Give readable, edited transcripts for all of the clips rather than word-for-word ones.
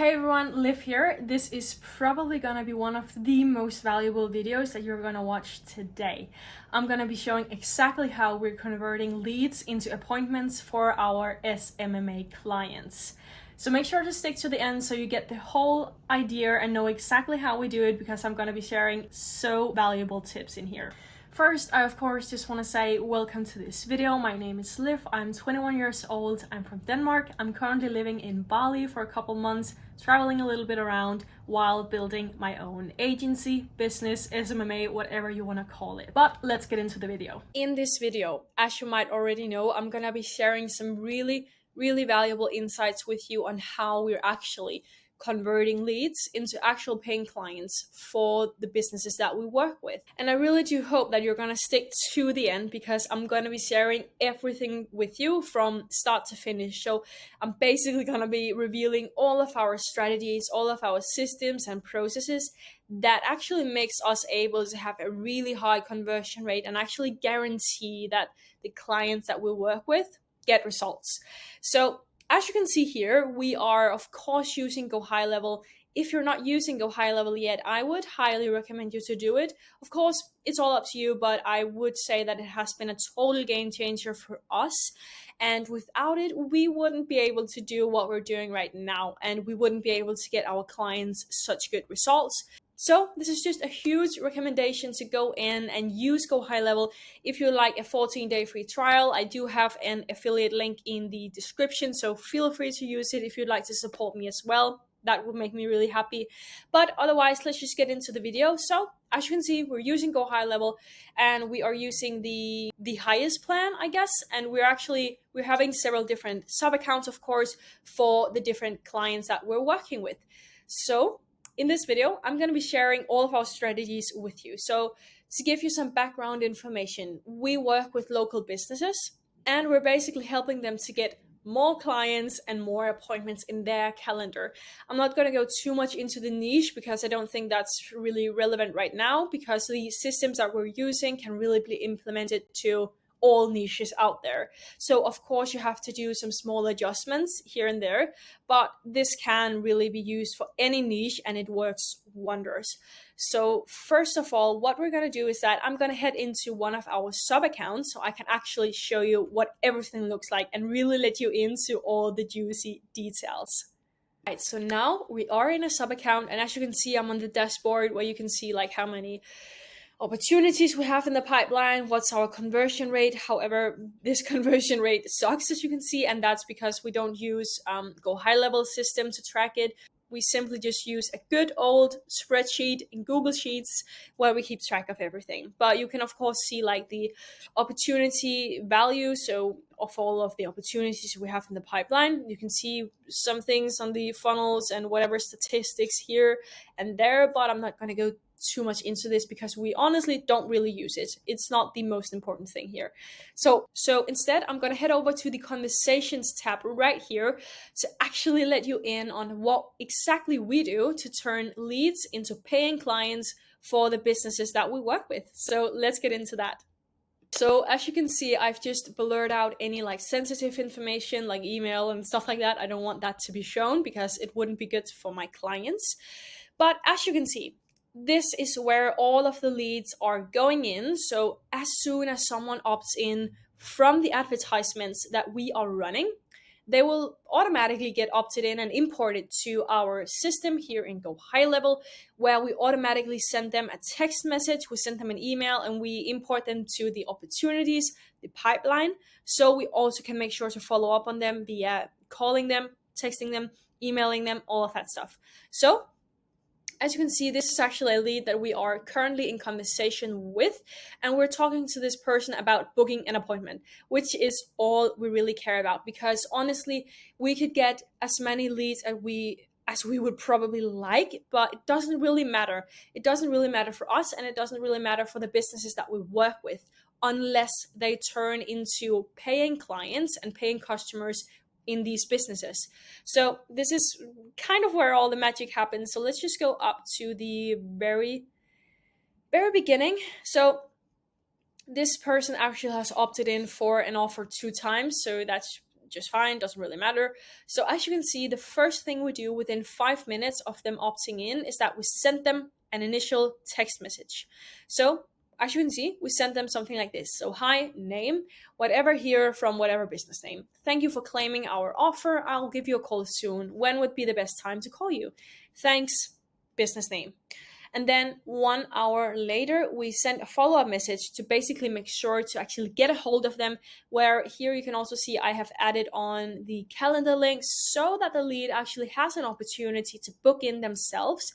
Hey everyone, Liv here. This is probably gonna be one of the most valuable videos that you're gonna watch today. I'm gonna be showing exactly how we're converting leads into appointments for our SMMA clients. So make sure to stick to the end so you get the whole idea and know exactly how we do it, because I'm gonna be sharing so valuable tips in here. First, I of course just want to say welcome to this video. My name is Liv, I'm 21 years old, I'm from Denmark. I'm currently living in Bali for a couple months, traveling a little bit around while building my own agency, business, SMMA, whatever you want to call it. But let's get into the video. In this video, as you might already know, I'm gonna be sharing some really valuable insights with you on how we're actually converting leads into actual paying clients for the businesses that we work with. And I really do hope that you're going to stick to the end, because I'm going to be sharing everything with you from start to finish. So I'm basically going to be revealing all of our strategies, all of our systems and processes that actually makes us able to have a really high conversion rate and actually guarantee that the clients that we work with get results. So as you can see here, we are of course using Go High Level. If you're not using Go High Level yet, I would highly recommend you to do it. Of course, it's all up to you, but I would say that it has been a total game changer for us. And without it, we wouldn't be able to do what we're doing right now, and we wouldn't be able to get our clients such good results. So this is just a huge recommendation to go in and use Go High Level. If you like a 14-day free trial, I do have an affiliate link in the description, so feel free to use it if you'd like to support me as well. That would make me really happy. But otherwise, let's just get into the video. So as you can see, we're using Go High Level, and we are using the highest plan, I guess. And we're having several different sub accounts, of course, for the different clients that we're working with. So in this video, I'm going to be sharing all of our strategies with you. So to give you some background information, we work with local businesses, and we're basically helping them to get more clients and more appointments in their calendar. I'm not going to go too much into the niche, because I don't think that's really relevant right now, because the systems that we're using can really be implemented to all niches out there. So of course you have to do some small adjustments here and there, but this can really be used for any niche and it works wonders. So first of all, what we're going to do is that I'm going to head into one of our sub accounts so I can actually show you what everything looks like and really let you into all the juicy details. Right, so now we are in a sub account, and as you can see, I'm on the dashboard where you can see like how many opportunities we have in the pipeline, what's our conversion rate. However, this conversion rate sucks, as you can see, and that's because we don't use Go High Level system to track it. We simply just use a good old spreadsheet in Google Sheets where we keep track of everything. But you can of course see like the opportunity value, so of all of the opportunities we have in the pipeline. You can see some things on the funnels and whatever statistics here and there, but I'm not going to go too much into this because we honestly don't really use it. It's not the most important thing here. So instead, I'm going to head over to the conversations tab right here to actually let you in on what exactly we do to turn leads into paying clients for the businesses that we work with. So let's get into that. So as you can see, I've just blurred out any like sensitive information like email and stuff like that. I don't want that to be shown because it wouldn't be good for my clients. But as you can see, this is where all of the leads are going in. So as soon as someone opts in from the advertisements that we are running, they will automatically get opted in and imported to our system here in Go High Level, where we automatically send them a text message, we send them an email, and we import them to the opportunities, the pipeline. So we also can make sure to follow up on them via calling them, texting them, emailing them, all of that stuff. So as you can see, this is actually a lead that we are currently in conversation with, and we're talking to this person about booking an appointment, which is all we really care about, because honestly, we could get as many leads as we would probably like, but it doesn't really matter. It doesn't really matter for us, and it doesn't really matter for the businesses that we work with, unless they turn into paying clients and paying customers in these businesses. So this is kind of where all the magic happens. So let's just go up to the very beginning. So this person actually has opted in for an offer 2 times. So that's just fine, doesn't really matter. So as you can see, the first thing we do within 5 minutes of them opting in is that we send them an initial text message. So as you can see, we send them something like this. So hi, name, whatever here from whatever business name. Thank you for claiming our offer. I'll give you a call soon. When would be the best time to call you? Thanks, business name. And then 1 hour later, we send a follow-up message to basically make sure to actually get a hold of them, where here you can also see I have added on the calendar link so that the lead actually has an opportunity to book in themselves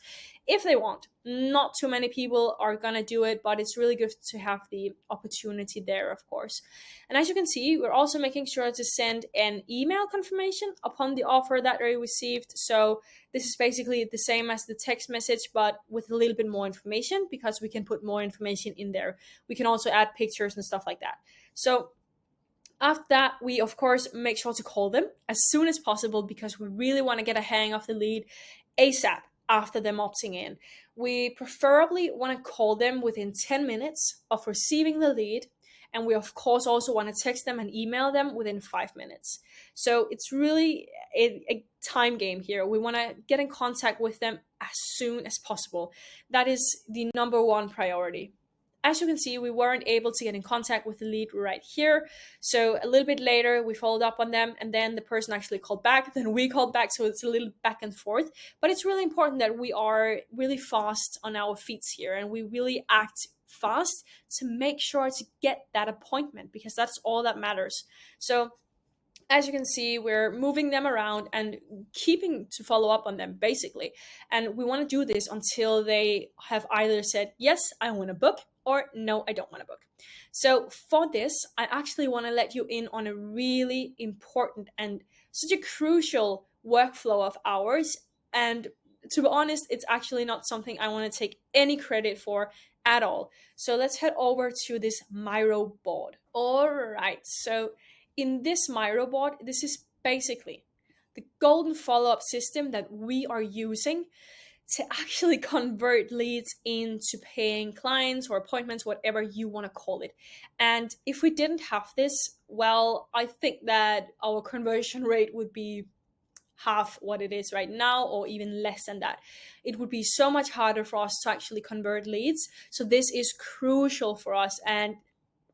if they want. Not too many people are gonna do it, but it's really good to have the opportunity there, of course. And as you can see, we're also making sure to send an email confirmation upon the offer that they received. So this is basically the same as the text message, but with a little bit more information, because we can put more information in there. We can also add pictures and stuff like that. So after that, we of course make sure to call them as soon as possible, because we really want to get a hang of the lead ASAP after them opting in. We preferably want to call them within 10 minutes of receiving the lead. And we of course also want to text them and email them within 5 minutes. So it's really a time game here. We want to get in contact with them as soon as possible. That is the number one priority. As you can see, we weren't able to get in contact with the lead right here. So a little bit later, we followed up on them, and then the person actually called back, then we called back. So it's a little back and forth, but it's really important that we are really fast on our feet here, and we really act fast to make sure to get that appointment, because that's all that matters. So as you can see, we're moving them around and keeping to follow up on them, basically. And we want to do this until they have either said, yes, I want to book, or no, I don't want to book. So for this, I actually want to let you in on a really important and such a crucial workflow of ours. And to be honest, it's actually not something I want to take any credit for at all. So let's head over to this Miro board. All right, so in this Miro board, this is basically the golden follow-up system that we are using to actually convert leads into paying clients or appointments, whatever you want to call it. And if we didn't have this, well, I think that our conversion rate would be half what it is right now, or even less than that. It would be so much harder for us to actually convert leads. So this is crucial for us. And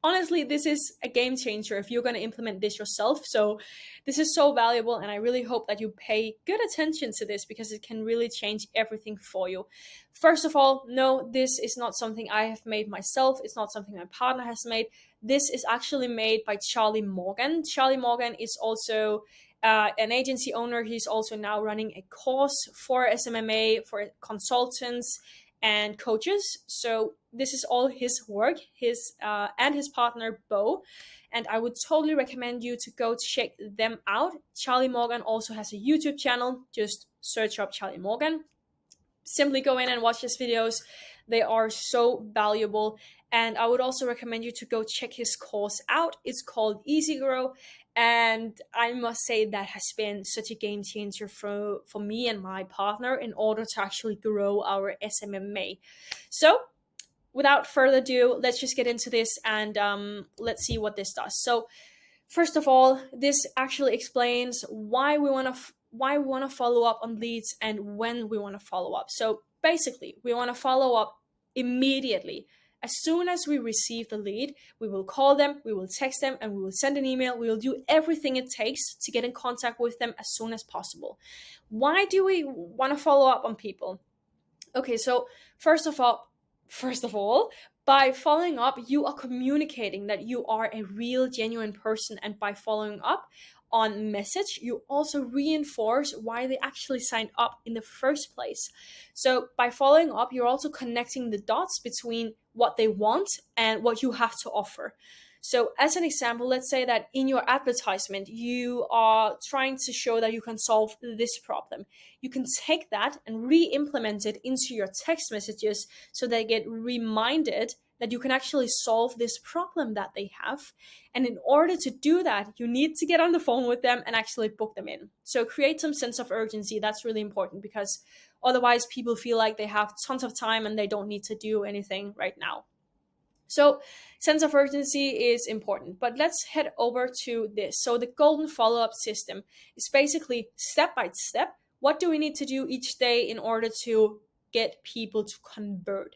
honestly, this is a game changer if you're going to implement this yourself. So this is so valuable, and I really hope that you pay good attention to this, because it can really change everything for you. First of all, no, this is not something I have made myself. It's not something my partner has made. This is actually made by Charlie Morgan. Charlie Morgan is also an agency owner. He's also now running a course for SMMA for consultants and coaches. So this is all his work, his and his partner Beau, and I would totally recommend you to go check them out. Charlie Morgan also has a YouTube channel. Just search up Charlie Morgan. Simply go in and watch his videos. They are so valuable. And I would also recommend you to go check his course out. It's called EASYGROW. And I must say that has been such a game changer for me and my partner in order to actually grow our SMMA. So without further ado, let's just get into this, and let's see what this does. So first of all, this actually explains why we want to follow up on leads and when we want to follow up. So basically, we want to follow up immediately. As soon as we receive the lead, we will call them, we will text them, and we will send an email. We will do everything it takes to get in contact with them as soon as possible. Why do we want to follow up on people? Okay, so first of all, by following up, you are communicating that you are a real, genuine person. And by following up on message, you also reinforce why they actually signed up in the first place. So by following up, you're also connecting the dots between what they want and what you have to offer. So as an example, let's say that in your advertisement, you are trying to show that you can solve this problem. You can take that and re-implement it into your text messages so they get reminded that you can actually solve this problem that they have. And in order to do that, you need to get on the phone with them and actually book them in. So create some sense of urgency. That's really important, because otherwise people feel like they have tons of time and they don't need to do anything right now. So sense of urgency is important, but let's head over to this. So the golden follow-up system is basically step by step. What do we need to do each day in order to get people to convert?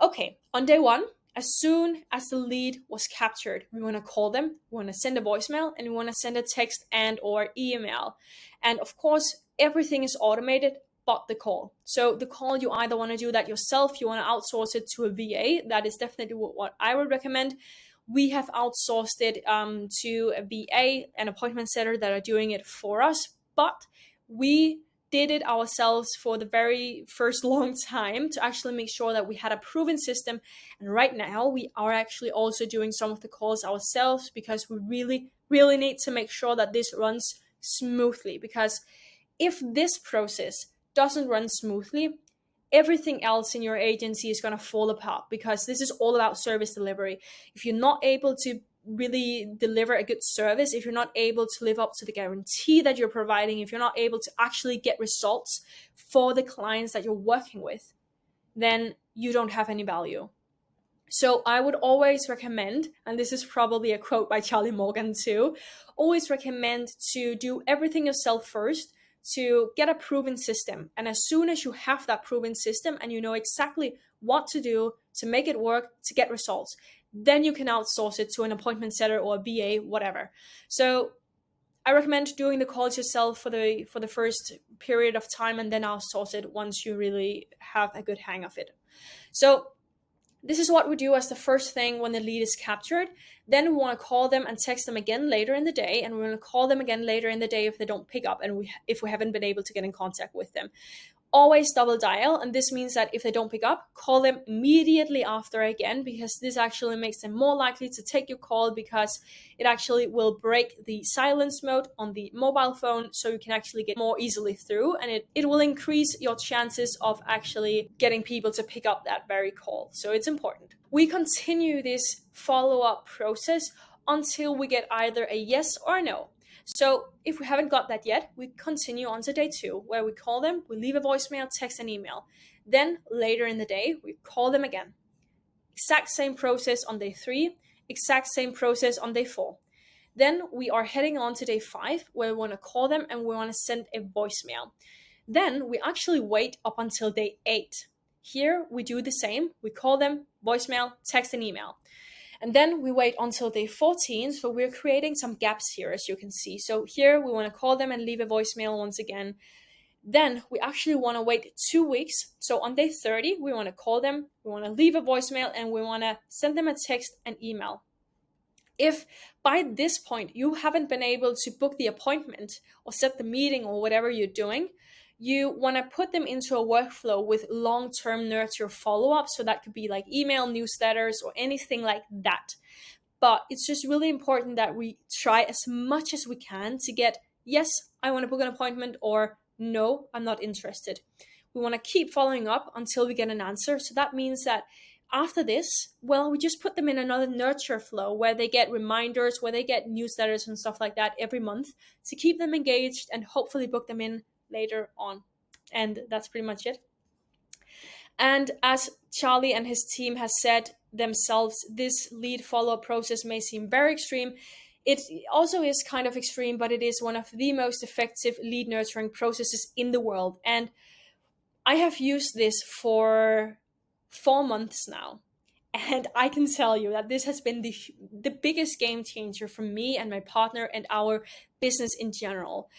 Okay, on day one, as soon as the lead was captured, we want to call them, we want to send a voicemail, and we want to send a text and or email. And of course, everything is automated but the call. So the call, you either want to do that yourself, you want to outsource it to a VA. That is definitely what I would recommend. We have outsourced it to a VA, an appointment setter that are doing it for us, but we did it ourselves for the very first long time to actually make sure that we had a proven system. And right now we are actually also doing some of the calls ourselves because we really need to make sure that this runs smoothly, because if this process doesn't run smoothly, everything else in your agency is going to fall apart, because this is all about service delivery. If you're not able to really deliver a good service, if you're not able to live up to the guarantee that you're providing, if you're not able to actually get results for the clients that you're working with, then you don't have any value. So I would always recommend, and this is probably a quote by Charlie Morgan too, always recommend to do everything yourself first, to get a proven system. And as soon as you have that proven system and you know exactly what to do to make it work, to get results, then you can outsource it to an appointment setter or a BA, whatever. So I recommend doing the calls yourself for the first period of time, and then outsource it once you really have a good hang of it. So this is what we do as the first thing when the lead is captured. Then we want to call them and text them again later in the day, and we're going to call them again later in the day if they don't pick up and if we haven't been able to get in contact with them. Always double dial, and this means that if they don't pick up, call them immediately after again, because this actually makes them more likely to take your call, because it actually will break the silence mode on the mobile phone, so you can actually get more easily through, and it will increase your chances of actually getting people to pick up that very call. So it's important. We continue this follow-up process until we get either a yes or a no. So if we haven't got that yet, we continue on to day 2, where we call them, we leave a voicemail, text, and email. Then later in the day, we call them again. Exact same process on day 3, exact same process on day 4. Then we are heading on to day 5, where we want to call them and we want to send a voicemail. Then we actually wait up until day 8. Here we do the same. We call them, voicemail, text, and email. And then we wait until day 14, so we're creating some gaps here, as you can see. So here we want to call them and leave a voicemail once again. Then we actually want to wait 2 weeks. So on day 30, we want to call them, we want to leave a voicemail, and we want to send them a text and email. If by this point you haven't been able to book the appointment or set the meeting or whatever you're doing, you want to put them into a workflow with long-term nurture follow-up. So that could be like email, newsletters, or anything like that. But it's just really important that we try as much as we can to get, yes, I want to book an appointment, or no, I'm not interested. We want to keep following up until we get an answer. So that means that after this, well, we just put them in another nurture flow where they get reminders, where they get newsletters and stuff like that every month to keep them engaged and hopefully book them in later on. And that's pretty much it. And as Charlie and his team has said themselves, this lead follow-up process may seem very extreme. It also is kind of extreme, but it is one of the most effective lead nurturing processes in the world. And I have used this for 4 months now. And I can tell you that this has been the biggest game changer for me and my partner and our business in general.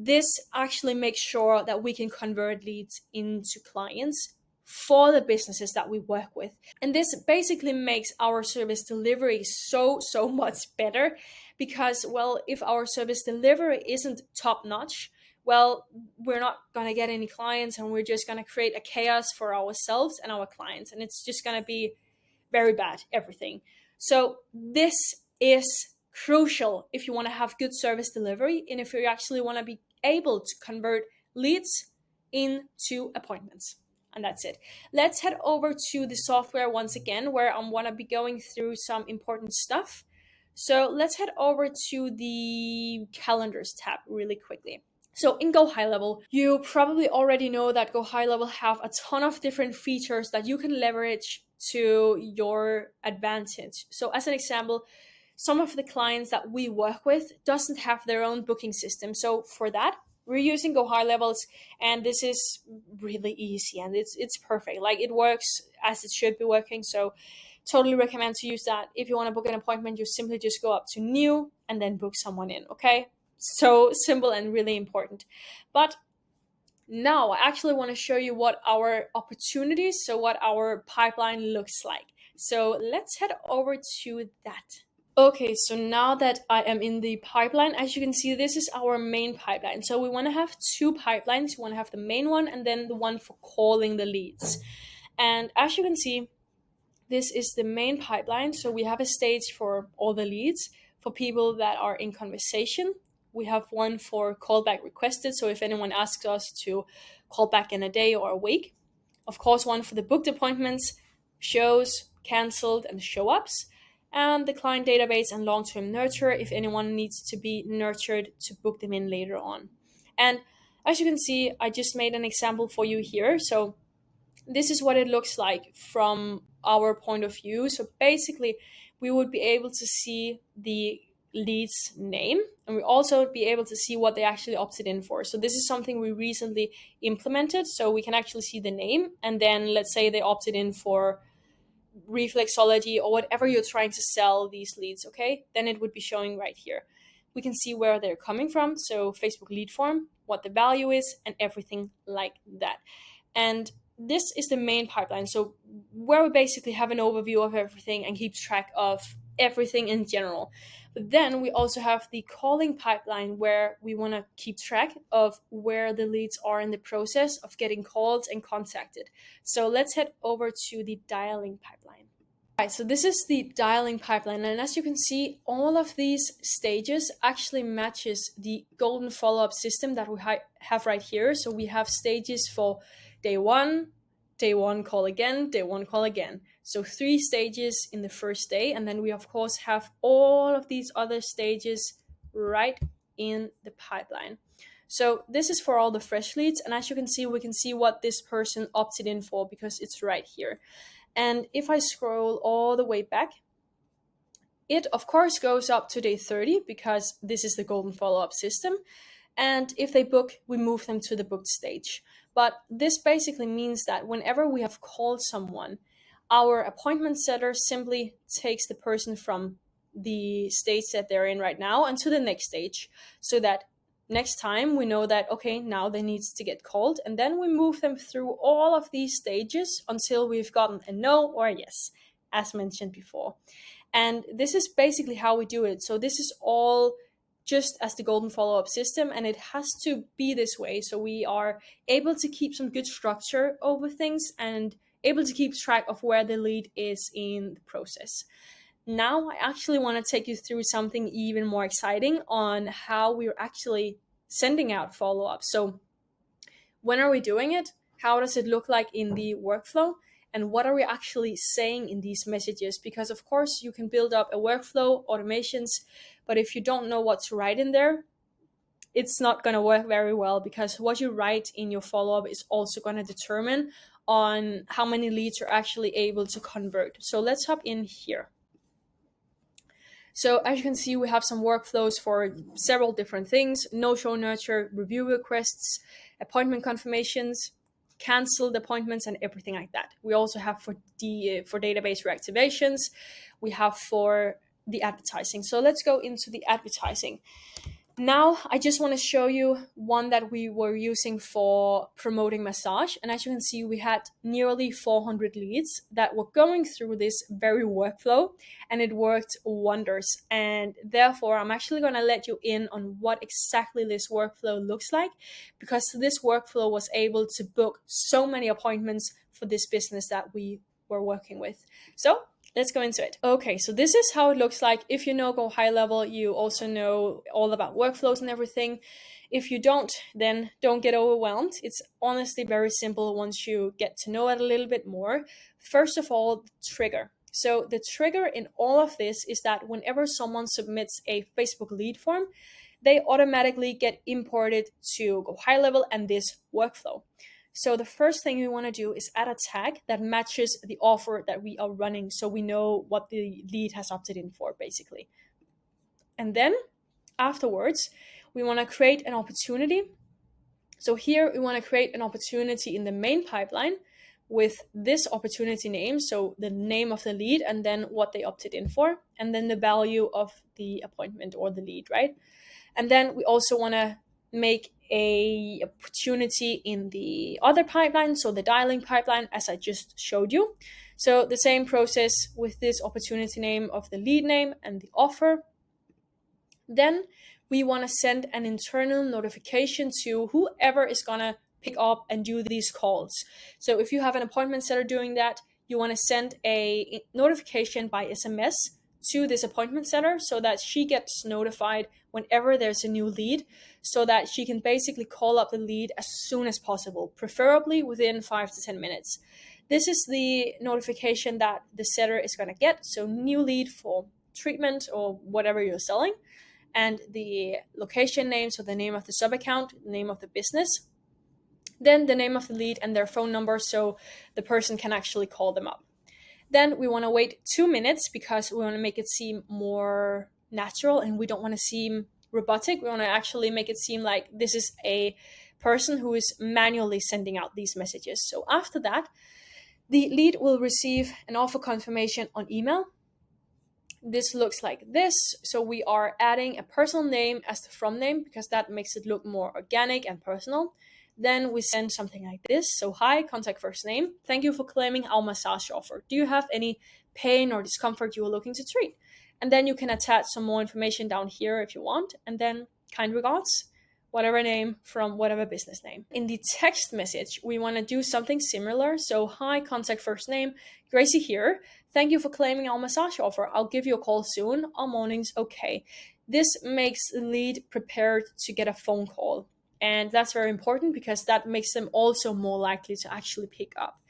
This actually makes sure that we can convert leads into clients for the businesses that we work with. And this basically makes our service delivery so much better, because, well, if our service delivery isn't top notch, well, we're not going to get any clients, and we're just going to create a chaos for ourselves and our clients. And it's just going to be very bad, everything. So this is crucial if you want to have good service delivery, and if you actually want to be able to convert leads into appointments. And that's it. Let's head over to the software once again, where I'm going to be going through some important stuff. So let's head over to the calendars tab really quickly. So in Go High Level, you probably already know that Go High Level have a ton of different features that you can leverage to your advantage. So as an example, some of the clients that we work with doesn't have their own booking system. So for that, we're using Go High Levels, and this is really easy and it's perfect. Like, it works as it should be working. So totally recommend to use that. If you want to book an appointment, you simply just go up to new and then book someone in, okay? So simple and really important. But now I actually want to show you what our opportunities, so what our pipeline looks like. So let's head over to that. Okay, so now that I am in the pipeline, as you can see, this is our main pipeline. So we want to have two pipelines. We want to have the main one and then the one for calling the leads. And as you can see, this is the main pipeline. So we have a stage for all the leads, for people that are in conversation. We have one for callback requested. So if anyone asks us to call back in a day or a week. Of course, one for the booked appointments, shows, canceled, and show-ups. And the client database and long-term nurture, if anyone needs to be nurtured to book them in later on. And as you can see, I just made an example for you here. So this is what it looks like from our point of view. So basically, we would be able to see the lead's name, and we also be able to see what they actually opted in for. So this is something we recently implemented, so we can actually see the name, and then let's say they opted in for reflexology or whatever you're trying to sell these leads, okay? Then it would be showing right here. We can see where they're coming from, so Facebook lead form, what the value is, and everything like that. And this is the main pipeline, so where we basically have an overview of everything and keep track of everything in general. But then we also have the calling pipeline, where we want to keep track of where the leads are in the process of getting called and contacted. So let's head over to the dialing pipeline. All right, so this is the dialing pipeline, and as you can see, all of these stages actually matches the golden follow-up system that we have right here. So we have stages for day one call again, day one call again. So 3 stages in the first day, and then we of course have all of these other stages right in the pipeline. So this is for all the fresh leads, and as you can see, we can see what this person opted in for because it's right here. And if I scroll all the way back, it of course goes up to day 30 because this is the golden follow-up system. And if they book, we move them to the booked stage. But this basically means that whenever we have called someone, our appointment setter simply takes the person from the stage that they're in right now and to the next stage, so that next time we know that, okay, now they need to get called, and then we move them through all of these stages until we've gotten a no or a yes, as mentioned before. And this is basically how we do it. So this is all just as the golden follow-up system, and it has to be this way so we are able to keep some good structure over things and able to keep track of where the lead is in the process. Now I actually want to take you through something even more exciting on how we're actually sending out follow-ups. So when are we doing it? How does it look like in the workflow? And what are we actually saying in these messages? Because of course you can build up a workflow, automations, but if you don't know what to write in there, it's not going to work very well, because what you write in your follow-up is also going to determine on how many leads you're actually able to convert. So let's hop in here. So as you can see, we have some workflows for several different things: no-show nurture, review requests, appointment confirmations, canceled appointments, and everything like that. We also have for database reactivations, we have for the advertising. So let's go into the advertising. Now, I just want to show you one that we were using for promoting massage. And as you can see, we had nearly 400 leads that were going through this very workflow, and it worked wonders. And therefore, I'm actually going to let you in on what exactly this workflow looks like, because this workflow was able to book so many appointments for this business that we were working with. So let's go into it. Okay, so this is how it looks like. If you know Go High Level, you also know all about workflows and everything. If you don't, then don't get overwhelmed. It's honestly very simple once you get to know it a little bit more. First of all, the trigger. So the trigger in all of this is that whenever someone submits a Facebook lead form, they automatically get imported to Go High Level and this workflow. So the first thing we want to do is add a tag that matches the offer that we are running, so we know what the lead has opted in for, basically. And then afterwards, we want to create an opportunity. So here we want to create an opportunity in the main pipeline with this opportunity name, so the name of the lead and then what they opted in for, and then the value of the appointment or the lead, right? And then we also want to make a opportunity in the other pipeline, so the dialing pipeline, as I just showed you. So the same process with this opportunity name of the lead name and the offer. Then we want to send an internal notification to whoever is going to pick up and do these calls. So if you have an appointment setter doing that, you want to send a notification by SMS to this appointment setter so that she gets notified whenever there's a new lead, so that she can basically call up the lead as soon as possible, preferably within 5 to 10 minutes. This is the notification that the setter is going to get. So new lead for treatment or whatever you're selling, and the location name, so the name of the sub account, name of the business, then the name of the lead and their phone number, so the person can actually call them up. Then we want to wait 2 minutes because we want to make it seem more natural and we don't want to seem robotic. We want to actually make it seem like this is a person who is manually sending out these messages. So after that, the lead will receive an offer confirmation on email. This looks like this. So we are adding a personal name as the from name because that makes it look more organic and personal. Then we send something like this. So hi, contact first name. Thank you for claiming our massage offer. Do you have any pain or discomfort you are looking to treat? And then you can attach some more information down here if you want. And then kind regards, whatever name from whatever business name. In the text message, we want to do something similar. So hi, contact first name. Gracie here. Thank you for claiming our massage offer. I'll give you a call soon. Our morning's okay. This makes the lead prepared to get a phone call. And that's very important because that makes them also more likely to actually pick up.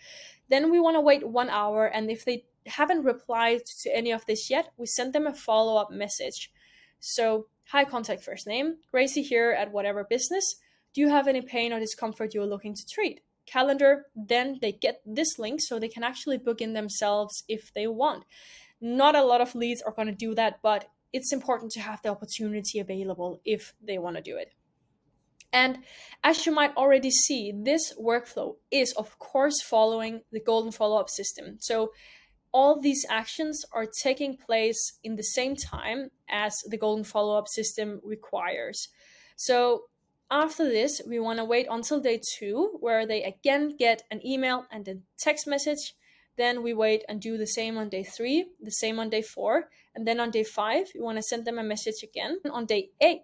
Then we want to wait 1 hour. And if they haven't replied to any of this yet, we send them a follow-up message. So, hi, contact first name. Gracie here at whatever business. Do you have any pain or discomfort you are looking to treat? Calendar. Then they get this link so they can actually book in themselves if they want. Not a lot of leads are going to do that, but it's important to have the opportunity available if they want to do it. And as you might already see, this workflow is, of course, following the golden follow-up system. So all these actions are taking place in the same time as the golden follow-up system requires. So after this, we want to wait until day 2, where they again get an email and a text message. Then we wait and do the same on day 3, the same on day 4. And then on day 5, we want to send them a message again. And on day 8,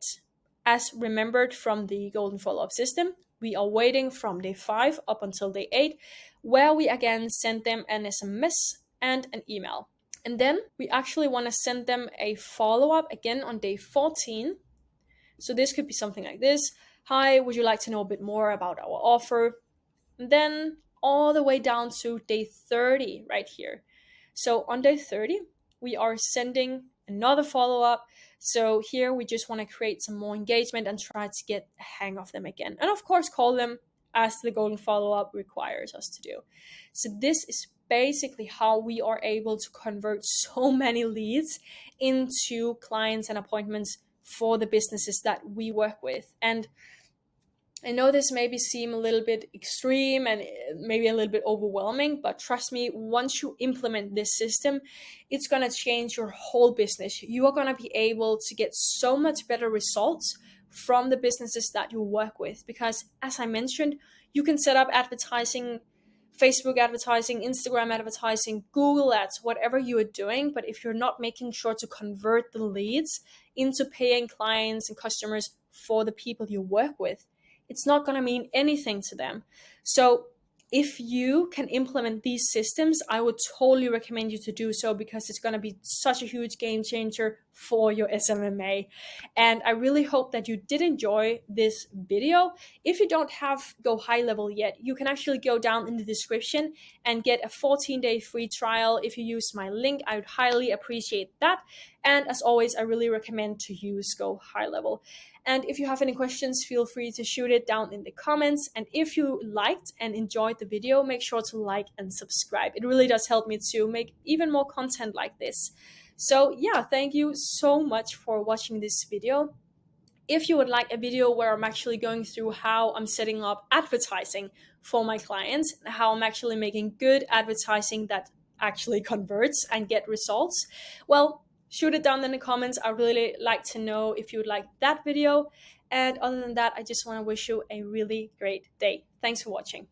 as remembered from the golden follow-up system, we are waiting from day 5 up until day 8, where we again send them an SMS and an email. And then we actually want to send them a follow-up again on day 14. So this could be something like this. Hi, would you like to know a bit more about our offer? And then all the way down to day 30 right here. So on day 30, we are sending another follow-up. So here we just want to create some more engagement and try to get a hang of them again. And of course, call them as the golden follow-up requires us to do. So this is basically how we are able to convert so many leads into clients and appointments for the businesses that we work with. And I know this maybe seem a little bit extreme and maybe a little bit overwhelming, but trust me, once you implement this system, it's going to change your whole business. You are going to be able to get so much better results from the businesses that you work with. Because as I mentioned, you can set up advertising, Facebook advertising, Instagram advertising, Google ads, whatever you are doing. But if you're not making sure to convert the leads into paying clients and customers for the people you work with, it's not going to mean anything to them. So if you can implement these systems, I would totally recommend you to do so, because it's going to be such a huge game changer for your SMMA. And I really hope that you did enjoy this video. If you don't have Go High Level yet, you can actually go down in the description and get a 14-day free trial. If you use my link, I would highly appreciate that. And as always, I really recommend to use Go High Level. And if you have any questions, feel free to shoot it down in the comments. And if you liked and enjoyed the video, make sure to like and subscribe. It really does help me to make even more content like this. So yeah, thank you so much for watching this video. If you would like a video where I'm actually going through how I'm setting up advertising for my clients, how I'm actually making good advertising that actually converts and get results, well, shoot it down in the comments. I really like to know if you would like that video. And other than that, I just want to wish you a really great day. Thanks for watching.